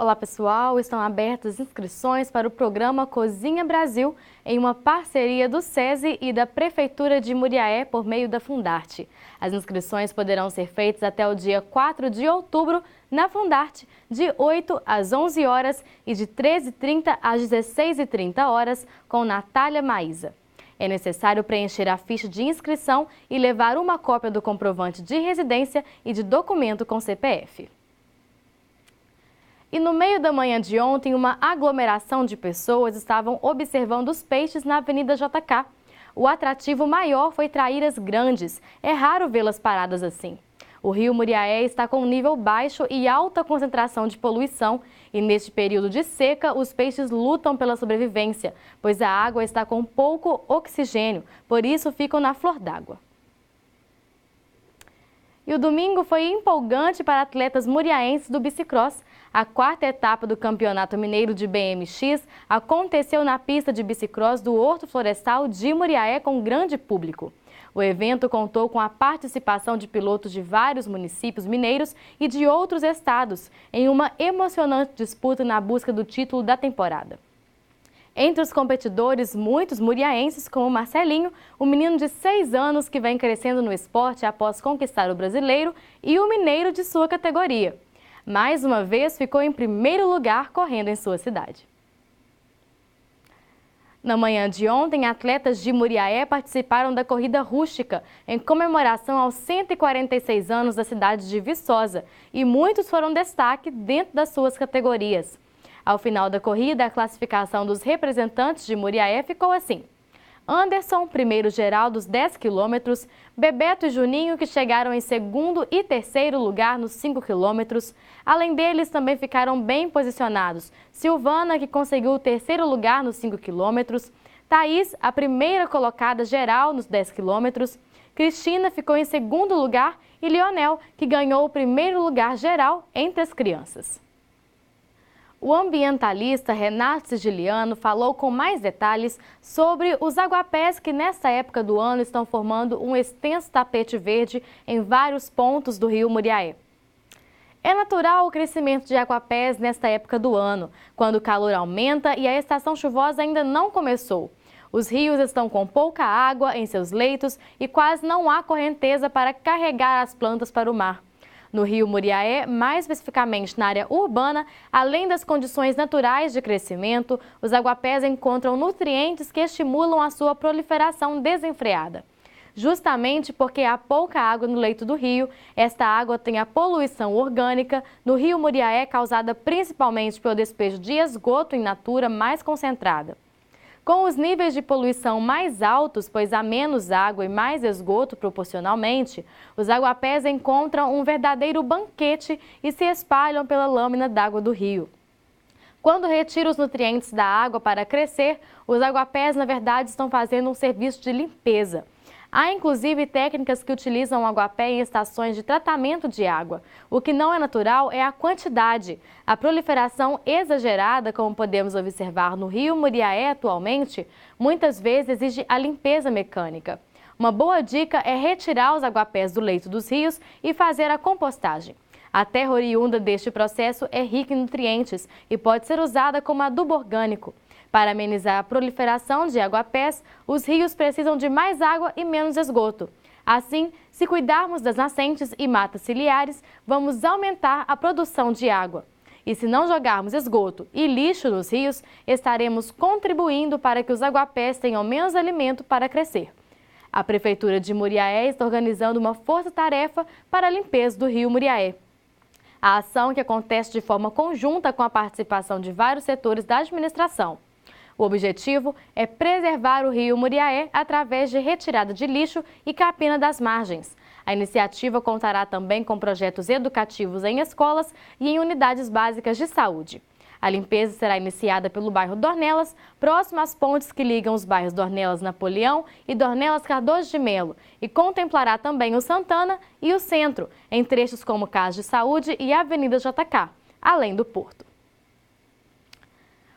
Olá pessoal, estão abertas inscrições para o programa Cozinha Brasil em uma parceria do SESI e da Prefeitura de Muriaé por meio da Fundarte. As inscrições poderão ser feitas até o dia 4 de outubro na Fundarte, de 8 às 11 horas e de 13h30 às 16h30 horas com Natália Maísa. É necessário preencher a ficha de inscrição e levar uma cópia do comprovante de residência e de documento com CPF. E no meio da manhã de ontem, uma aglomeração de pessoas estavam observando os peixes na Avenida JK. O atrativo maior foi traíras grandes. É raro vê-las paradas assim. O rio Muriaé está com um nível baixo e alta concentração de poluição. E neste período de seca, os peixes lutam pela sobrevivência, pois a água está com pouco oxigênio, por isso ficam na flor d'água. E o domingo foi empolgante para atletas muriaenses do bicicross. A quarta etapa do Campeonato Mineiro de BMX aconteceu na pista de bicicross do Horto Florestal de Muriaé com grande público. O evento contou com a participação de pilotos de vários municípios mineiros e de outros estados, em uma emocionante disputa na busca do título da temporada. Entre os competidores, muitos muriaenses, como Marcelinho, um menino de 6 anos que vem crescendo no esporte após conquistar o brasileiro, e o mineiro de sua categoria. Mais uma vez, ficou em primeiro lugar correndo em sua cidade. Na manhã de ontem, atletas de Muriaé participaram da corrida rústica em comemoração aos 146 anos da cidade de Viçosa, e muitos foram destaque dentro das suas categorias. Ao final da corrida, a classificação dos representantes de Muriaé ficou assim: Anderson, primeiro geral dos 10 quilômetros, Bebeto e Juninho, que chegaram em segundo e terceiro lugar nos 5 quilômetros. Além deles, também ficaram bem posicionados Silvana, que conseguiu o terceiro lugar nos 5 quilômetros, Thaís, a primeira colocada geral nos 10 quilômetros, Cristina ficou em segundo lugar e Leonel, que ganhou o primeiro lugar geral entre as crianças. O ambientalista Renato Sigiliano falou com mais detalhes sobre os aguapés que nesta época do ano estão formando um extenso tapete verde em vários pontos do rio Muriaé. É natural o crescimento de aguapés nesta época do ano, quando o calor aumenta e a estação chuvosa ainda não começou. Os rios estão com pouca água em seus leitos e quase não há correnteza para carregar as plantas para o mar. No rio Muriaé, mais especificamente na área urbana, além das condições naturais de crescimento, os aguapés encontram nutrientes que estimulam a sua proliferação desenfreada. Justamente porque há pouca água no leito do rio, esta água tem a poluição orgânica no rio Muriaé causada principalmente pelo despejo de esgoto in natura mais concentrada. Com os níveis de poluição mais altos, pois há menos água e mais esgoto proporcionalmente, os aguapés encontram um verdadeiro banquete e se espalham pela lâmina d'água do rio. Quando retira os nutrientes da água para crescer, os aguapés, na verdade, estão fazendo um serviço de limpeza. Há, inclusive, técnicas que utilizam o aguapé em estações de tratamento de água. O que não é natural é a quantidade. A proliferação exagerada, como podemos observar no rio Muriaé atualmente, muitas vezes exige a limpeza mecânica. Uma boa dica é retirar os aguapés do leito dos rios e fazer a compostagem. A terra oriunda deste processo é rica em nutrientes e pode ser usada como adubo orgânico. Para amenizar a proliferação de aguapés, os rios precisam de mais água e menos esgoto. Assim, se cuidarmos das nascentes e matas ciliares, vamos aumentar a produção de água. E se não jogarmos esgoto e lixo nos rios, estaremos contribuindo para que os aguapés tenham menos alimento para crescer. A Prefeitura de Muriaé está organizando uma força-tarefa para a limpeza do rio Muriaé. A ação, que acontece de forma conjunta com a participação de vários setores da administração. O objetivo é preservar o rio Muriaé através de retirada de lixo e capina das margens. A iniciativa contará também com projetos educativos em escolas e em unidades básicas de saúde. A limpeza será iniciada pelo bairro Dornelas, próximo às pontes que ligam os bairros Dornelas Napoleão e Dornelas Cardoso de Melo, e contemplará também o Santana e o Centro, em trechos como Casa de Saúde e Avenida JK, além do Porto.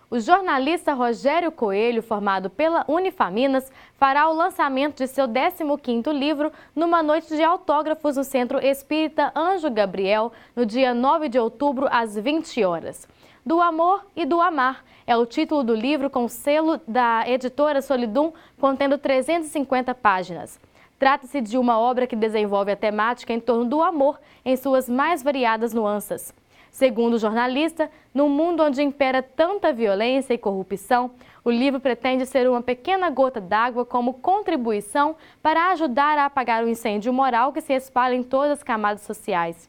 O jornalista Rogério Coelho, formado pela Unifaminas, fará o lançamento de seu 15º livro numa noite de autógrafos no Centro Espírita Anjo Gabriel, no dia 9 de outubro, às 20 horas. Do Amor e do Amar é o título do livro com selo da editora Solidum, contendo 350 páginas. Trata-se de uma obra que desenvolve a temática em torno do amor em suas mais variadas nuances. Segundo o jornalista, num mundo onde impera tanta violência e corrupção, o livro pretende ser uma pequena gota d'água como contribuição para ajudar a apagar o incêndio moral que se espalha em todas as camadas sociais.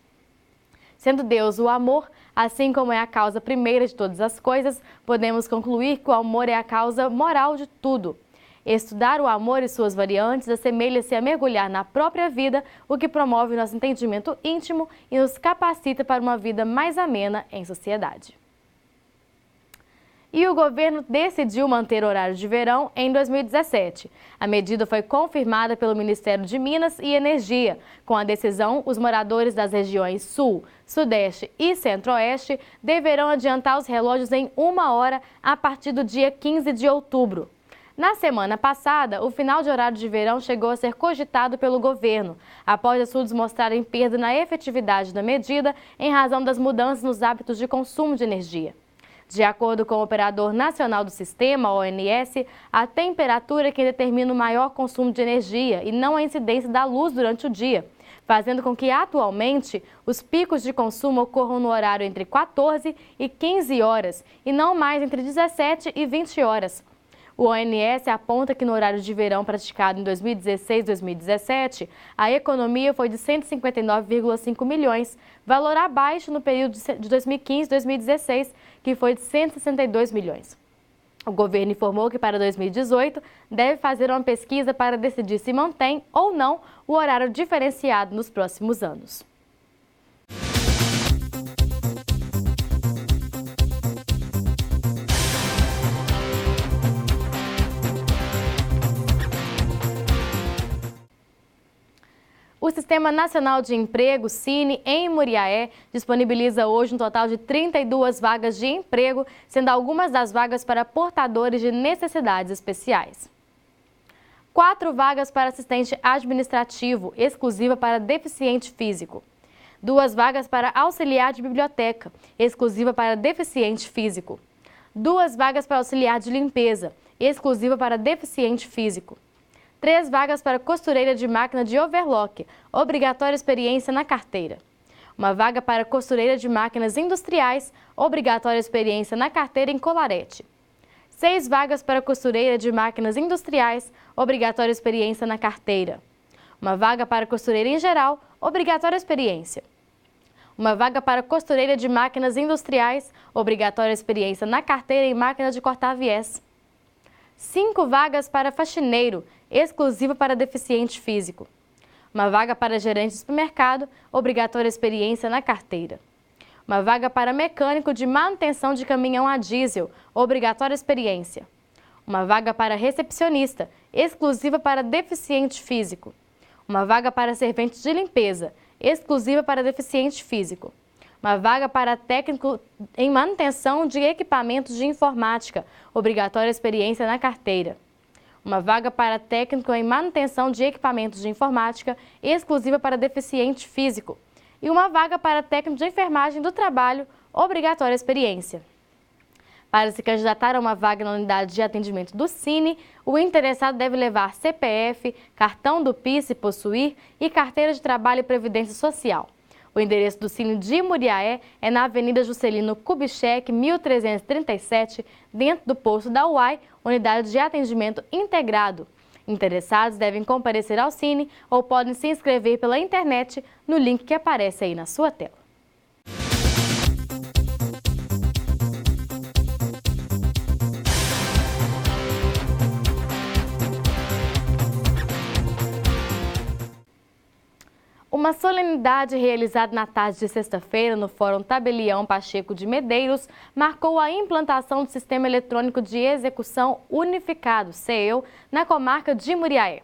Sendo Deus o amor, assim como é a causa primeira de todas as coisas, podemos concluir que o amor é a causa moral de tudo. Estudar o amor e suas variantes assemelha-se a mergulhar na própria vida, o que promove nosso entendimento íntimo e nos capacita para uma vida mais amena em sociedade. E o governo decidiu manter o horário de verão em 2017. A medida foi confirmada pelo Ministério de Minas e Energia. Com a decisão, os moradores das regiões Sul, Sudeste e Centro-Oeste deverão adiantar os relógios em 1 hora a partir do dia 15 de outubro. Na semana passada, o final de horário de verão chegou a ser cogitado pelo governo, após estudos mostrarem perda na efetividade da medida em razão das mudanças nos hábitos de consumo de energia. De acordo com o Operador Nacional do Sistema, ONS, a temperatura é que determina o maior consumo de energia e não a incidência da luz durante o dia, fazendo com que, atualmente, os picos de consumo ocorram no horário entre 14 e 15 horas e não mais entre 17 e 20 horas. O ONS aponta que no horário de verão praticado em 2016 e 2017, a economia foi de 159,5 milhões, valor abaixo no período de 2015 e 2016, que foi de 162 milhões. O governo informou que para 2018 deve fazer uma pesquisa para decidir se mantém ou não o horário diferenciado nos próximos anos. O Sistema Nacional de Emprego, SINE, em Muriaé, disponibiliza hoje um total de 32 vagas de emprego, sendo algumas das vagas para portadores de necessidades especiais. 4 vagas para assistente administrativo, exclusiva para deficiente físico. 2 vagas para auxiliar de biblioteca, exclusiva para deficiente físico. 2 vagas para auxiliar de limpeza, exclusiva para deficiente físico. 3 vagas para costureira de máquina de overlock, obrigatória experiência na carteira. 1 vaga para costureira de máquinas industriais, obrigatória experiência na carteira em colarete. 6 vagas para costureira de máquinas industriais, obrigatória experiência na carteira. 1 vaga para costureira em geral, obrigatória experiência. 1 vaga para costureira de máquinas industriais, obrigatória experiência na carteira em máquina de cortar viés. 5 vagas para faxineiro, exclusiva para deficiente físico. 1 vaga para gerente de supermercado, obrigatória experiência na carteira. 1 vaga para mecânico de manutenção de caminhão a diesel, obrigatória experiência. 1 vaga para recepcionista, exclusiva para deficiente físico. 1 vaga para servente de limpeza, exclusiva para deficiente físico. 1 vaga para técnico em manutenção de equipamentos de informática, obrigatória experiência na carteira. 1 vaga para técnico em manutenção de equipamentos de informática, exclusiva para deficiente físico. E 1 vaga para técnico de enfermagem do trabalho, obrigatória experiência. Para se candidatar a uma vaga na unidade de atendimento do SINE, o interessado deve levar CPF, cartão do PIS se possuir e carteira de trabalho e previdência social. O endereço do SINE de Muriaé é na Avenida Juscelino Kubitschek, 1337, dentro do posto da UAI, Unidade de Atendimento Integrado. Interessados devem comparecer ao SINE ou podem se inscrever pela internet no link que aparece aí na sua tela. Uma solenidade realizada na tarde de sexta-feira no Fórum Tabelião Pacheco de Medeiros marcou a implantação do Sistema Eletrônico de Execução Unificado, SEEU, na comarca de Muriaé.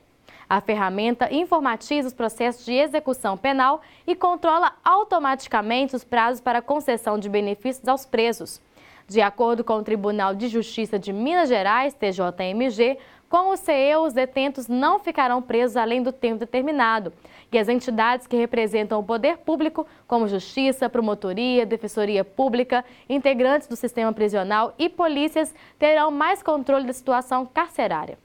A ferramenta informatiza os processos de execução penal e controla automaticamente os prazos para concessão de benefícios aos presos. De acordo com o Tribunal de Justiça de Minas Gerais, TJMG, Com o CE, os detentos não ficarão presos além do tempo determinado. E as entidades que representam o poder público, como Justiça, Promotoria, Defensoria Pública, integrantes do sistema prisional e polícias, terão mais controle da situação carcerária.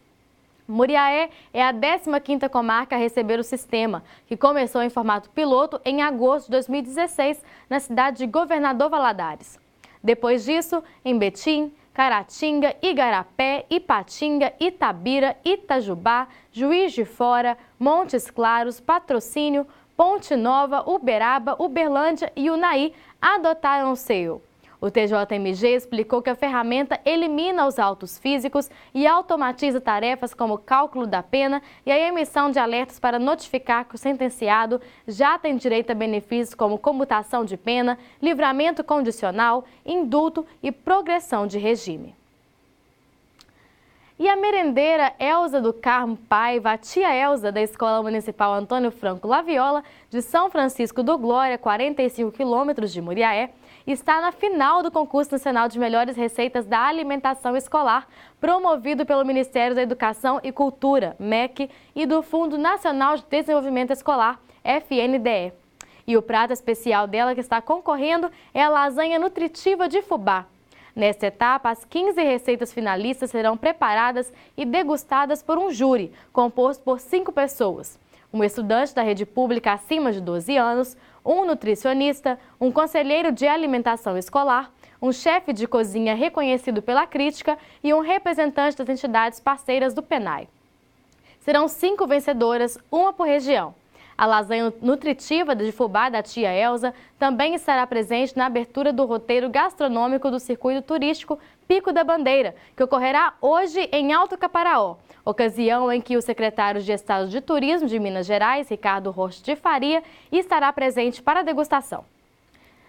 Muriaé é a 15ª comarca a receber o sistema, que começou em formato piloto em agosto de 2016, na cidade de Governador Valadares. Depois disso, em Betim, Caratinga, Igarapé, Ipatinga, Itabira, Itajubá, Juiz de Fora, Montes Claros, Patrocínio, Ponte Nova, Uberaba, Uberlândia e Unai adotaram o SEO. O TJMG explicou que a ferramenta elimina os autos físicos e automatiza tarefas como o cálculo da pena e a emissão de alertas para notificar que o sentenciado já tem direito a benefícios como comutação de pena, livramento condicional, indulto e progressão de regime. E a merendeira Elza do Carmo Paiva, a tia Elza da Escola Municipal Antônio Franco Laviola, de São Francisco do Glória, 45 quilômetros de Muriaé, está na final do Concurso Nacional de Melhores Receitas da Alimentação Escolar, promovido pelo Ministério da Educação e Cultura, MEC, e do Fundo Nacional de Desenvolvimento Escolar, FNDE. E o prato especial dela que está concorrendo é a lasanha nutritiva de fubá. Nesta etapa, as 15 receitas finalistas serão preparadas e degustadas por um júri, composto por 5 pessoas. Um estudante da rede pública acima de 12 anos, um nutricionista, um conselheiro de alimentação escolar, um chefe de cozinha reconhecido pela crítica e um representante das entidades parceiras do PENAI. Serão 5 vencedoras, uma por região. A lasanha nutritiva de fubá da tia Elza também estará presente na abertura do roteiro gastronômico do circuito turístico Pico da Bandeira, que ocorrerá hoje em Alto Caparaó, ocasião em que o secretário de Estado de Turismo de Minas Gerais, Ricardo Rocha de Faria, estará presente para a degustação.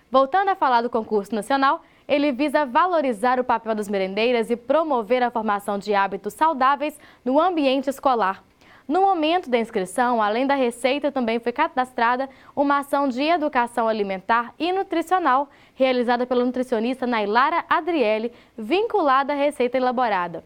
Voltando a falar do concurso nacional, ele visa valorizar o papel das merendeiras e promover a formação de hábitos saudáveis no ambiente escolar. No momento da inscrição, além da receita, também foi cadastrada uma ação de educação alimentar e nutricional, realizada pela nutricionista Nailara Adriele, vinculada à receita elaborada.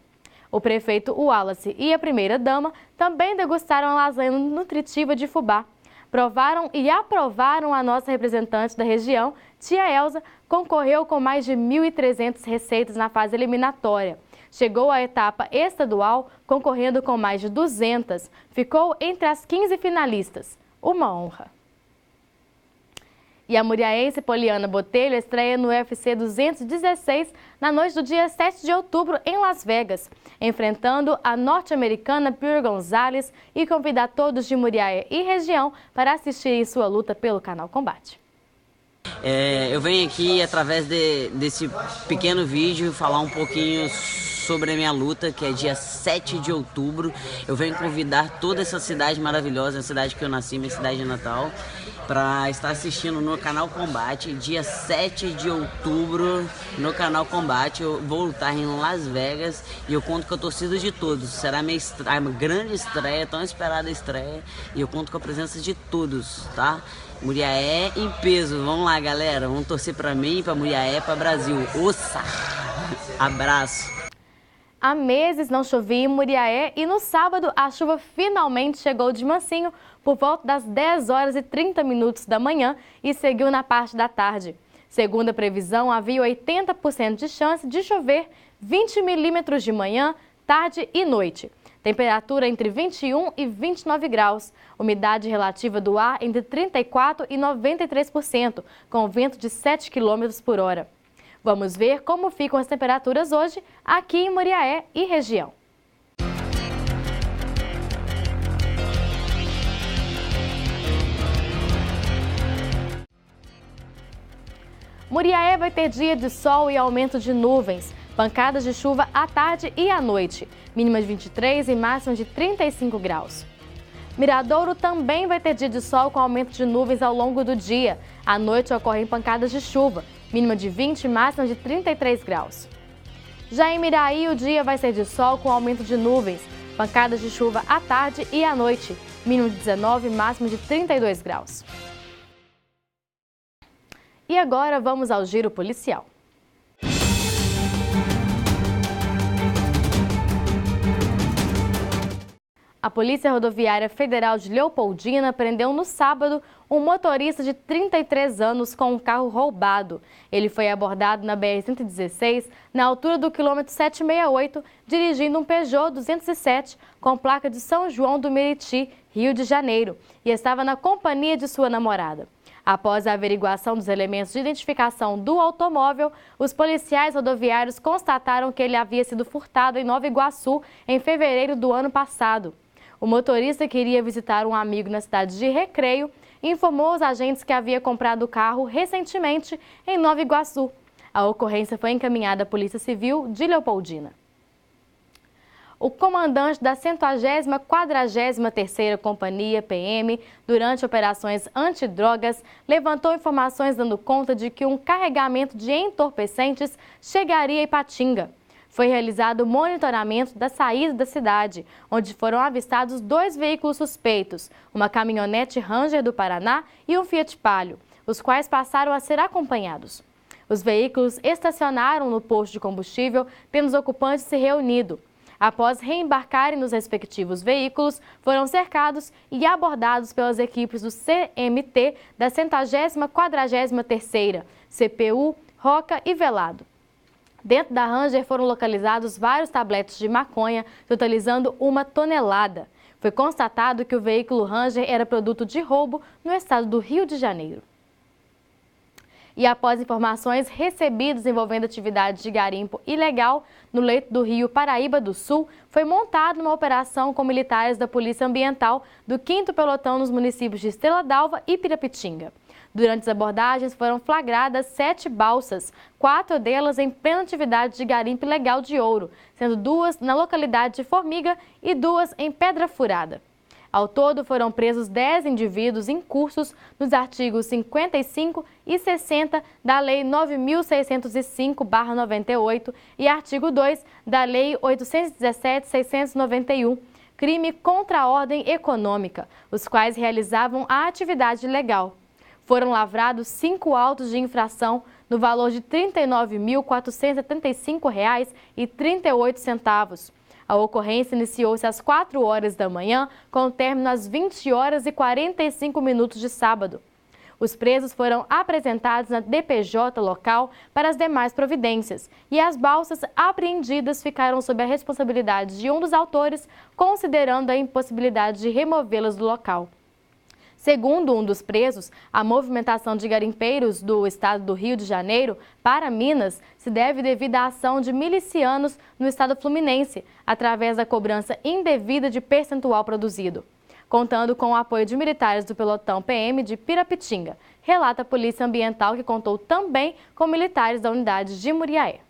O prefeito Wallace e a primeira-dama também degustaram a lasanha nutritiva de fubá. Provaram e aprovaram a nossa representante da região, tia Elza, concorreu com mais de 1.300 receitas na fase eliminatória. Chegou à etapa estadual, concorrendo com mais de 200. Ficou entre as 15 finalistas. Uma honra. E a muriaense Poliana Botelho estreia no UFC 216 na noite do dia 7 de outubro em Las Vegas, enfrentando a norte-americana Pur Gonzalez, e convida a todos de Muriaé e região para assistirem sua luta pelo Canal Combate. Eu venho aqui através desse pequeno vídeo falar um pouquinho sobre a minha luta, que é dia 7 de outubro. Eu venho convidar toda essa cidade maravilhosa, a cidade que eu nasci, minha cidade de Natal, para estar assistindo no Canal Combate, dia 7 de outubro, no Canal Combate. Eu vou lutar em Las Vegas e eu conto com a torcida de todos. Será uma grande estreia, tão esperada estreia, e eu conto com a presença de todos, tá? Muriaé em peso, vamos lá, galera, vamos torcer para mim, para Muriaé, para Brasil. Ossa! Abraço! Há meses não chovia em Muriaé e no sábado a chuva finalmente chegou de mansinho por volta das 10h30 da manhã e seguiu na parte da tarde. Segundo a previsão, havia 80% de chance de chover 20 milímetros de manhã, tarde e noite. Temperatura entre 21 e 29 graus. Umidade relativa do ar entre 34% e 93%, com vento de 7 km por hora. Vamos ver como ficam as temperaturas hoje aqui em Muriaé e região. Muriaé vai ter dia de sol e aumento de nuvens, pancadas de chuva à tarde e à noite, mínima de 23 e máxima de 35 graus. Miradouro também vai ter dia de sol com aumento de nuvens ao longo do dia. À noite ocorrem pancadas de chuva, mínima de 20 e máxima de 33 graus. Já em Miraí, o dia vai ser de sol com aumento de nuvens, pancadas de chuva à tarde e à noite, mínimo de 19 e máxima de 32 graus. E agora vamos ao giro policial. A Polícia Rodoviária Federal de Leopoldina prendeu no sábado um motorista de 33 anos com um carro roubado. Ele foi abordado na BR-116, na altura do quilômetro 768, dirigindo um Peugeot 207 com placa de São João do Meriti, Rio de Janeiro, e estava na companhia de sua namorada. Após a averiguação dos elementos de identificação do automóvel, os policiais rodoviários constataram que ele havia sido furtado em Nova Iguaçu em fevereiro do ano passado. O motorista queria visitar um amigo na cidade de Recreio e informou aos agentes que havia comprado o carro recentemente em Nova Iguaçu. A ocorrência foi encaminhada à Polícia Civil de Leopoldina. O comandante da 143ª Companhia PM, durante operações antidrogas, levantou informações dando conta de que um carregamento de entorpecentes chegaria a Ipatinga. Foi realizado o monitoramento da saída da cidade, onde foram avistados 2 veículos suspeitos, uma caminhonete Ranger do Paraná e um Fiat Palio, os quais passaram a ser acompanhados. Os veículos estacionaram no posto de combustível, tendo os ocupantes se reunido. Após reembarcarem nos respectivos veículos, foram cercados e abordados pelas equipes do CMT da 143ª, CPU, Roca e Velado. Dentro da Ranger foram localizados vários tabletes de maconha, totalizando 1 tonelada. Foi constatado que o veículo Ranger era produto de roubo no estado do Rio de Janeiro. E após informações recebidas envolvendo atividades de garimpo ilegal no leito do Rio Paraíba do Sul, foi montada uma operação com militares da Polícia Ambiental do 5º Pelotão nos municípios de Estrela d'Alva e Pirapitinga. Durante as abordagens foram flagradas 7 balsas, 4 delas em plena atividade de garimpo ilegal de ouro, sendo 2 na localidade de Formiga e 2 em Pedra Furada. Ao todo, foram presos 10 indivíduos incursos nos artigos 55 e 60 da Lei 9.605/98 e artigo 2 da Lei 817.691, crime contra a ordem econômica, os quais realizavam a atividade ilegal. Foram lavrados 5 autos de infração no valor de R$ 39.475,38. A ocorrência iniciou-se às 4 horas da manhã, com término às 20 horas e 45 minutos de sábado. Os presos foram apresentados na DPJ local para as demais providências e as balsas apreendidas ficaram sob a responsabilidade de um dos autores, considerando a impossibilidade de removê-las do local. Segundo um dos presos, a movimentação de garimpeiros do estado do Rio de Janeiro para Minas se deve devido à ação de milicianos no estado fluminense, através da cobrança indevida de percentual produzido. Contando com o apoio de militares do pelotão PM de Pirapitinga, relata a Polícia Ambiental, que contou também com militares da unidade de Muriaé.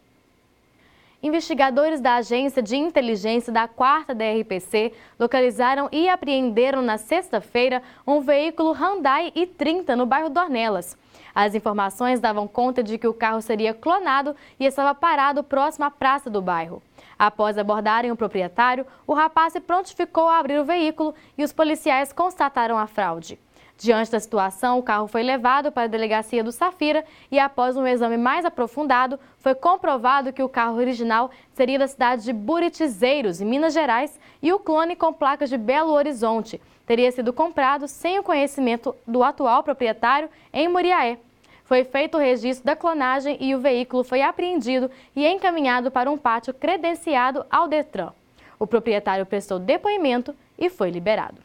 Investigadores da Agência de Inteligência da 4ª DRPC localizaram e apreenderam na sexta-feira um veículo Hyundai i30 no bairro Dornelas. As informações davam conta de que o carro seria clonado e estava parado próximo à praça do bairro. Após abordarem o proprietário, o rapaz se prontificou a abrir o veículo e os policiais constataram a fraude. Diante da situação, o carro foi levado para a delegacia do Safira e, após um exame mais aprofundado, foi comprovado que o carro original seria da cidade de Buritizeiros, em Minas Gerais, e o clone com placas de Belo Horizonte teria sido comprado sem o conhecimento do atual proprietário em Muriaé. Foi feito o registro da clonagem e o veículo foi apreendido e encaminhado para um pátio credenciado ao Detran. O proprietário prestou depoimento e foi liberado.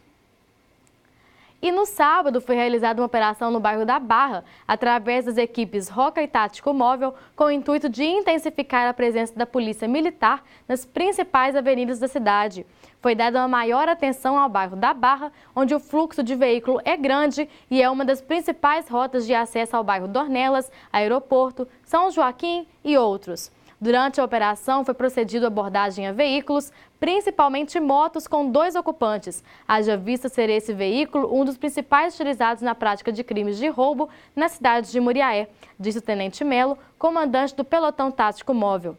E no sábado foi realizada uma operação no bairro da Barra, através das equipes Roca e Tático Móvel, com o intuito de intensificar a presença da Polícia Militar nas principais avenidas da cidade. Foi dada uma maior atenção ao bairro da Barra, onde o fluxo de veículo é grande e é uma das principais rotas de acesso ao bairro Dornelas, Aeroporto, São Joaquim e outros. Durante a operação, foi procedido a abordagem a veículos, principalmente motos com 2 ocupantes. Haja vista ser esse veículo um dos principais utilizados na prática de crimes de roubo na cidade de Muriaé, disse o Tenente Melo, comandante do Pelotão Tático Móvel.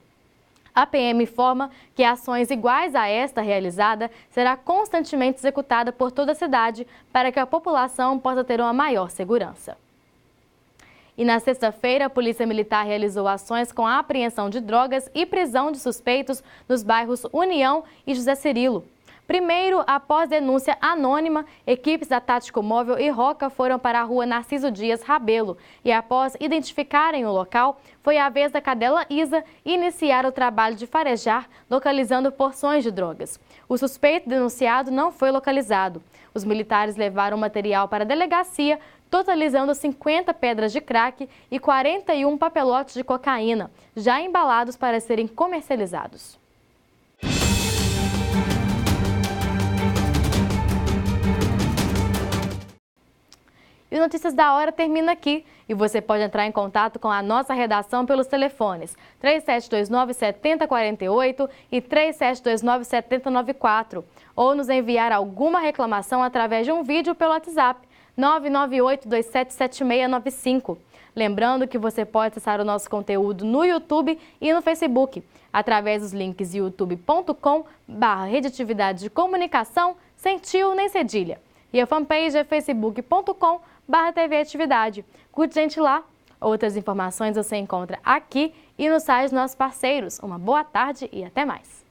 A PM informa que ações iguais a esta realizada será constantemente executada por toda a cidade para que a população possa ter uma maior segurança. E na sexta-feira, a Polícia Militar realizou ações com a apreensão de drogas e prisão de suspeitos nos bairros União e José Cirilo. Primeiro, após denúncia anônima, equipes da Tático Móvel e Roca foram para a rua Narciso Dias Rabelo e, após identificarem o local, foi a vez da cadela Isa iniciar o trabalho de farejar, localizando porções de drogas. O suspeito denunciado não foi localizado. Os militares levaram o material para a delegacia, totalizando 50 pedras de crack e 41 papelotes de cocaína, já embalados para serem comercializados. E o Notícias da Hora termina aqui. E você pode entrar em contato com a nossa redação pelos telefones 3729-7048 e 3729-7094. Ou nos enviar alguma reclamação através de um vídeo pelo WhatsApp 998-277695. Lembrando que você pode acessar o nosso conteúdo no YouTube e no Facebook, através dos links youtube.com/Rede Atividade de Comunicação, sem tio nem cedilha. E a fanpage é facebook.com/TV Atividade. Curte a gente lá. Outras informações você encontra aqui e no site dos nossos parceiros. Uma boa tarde e até mais.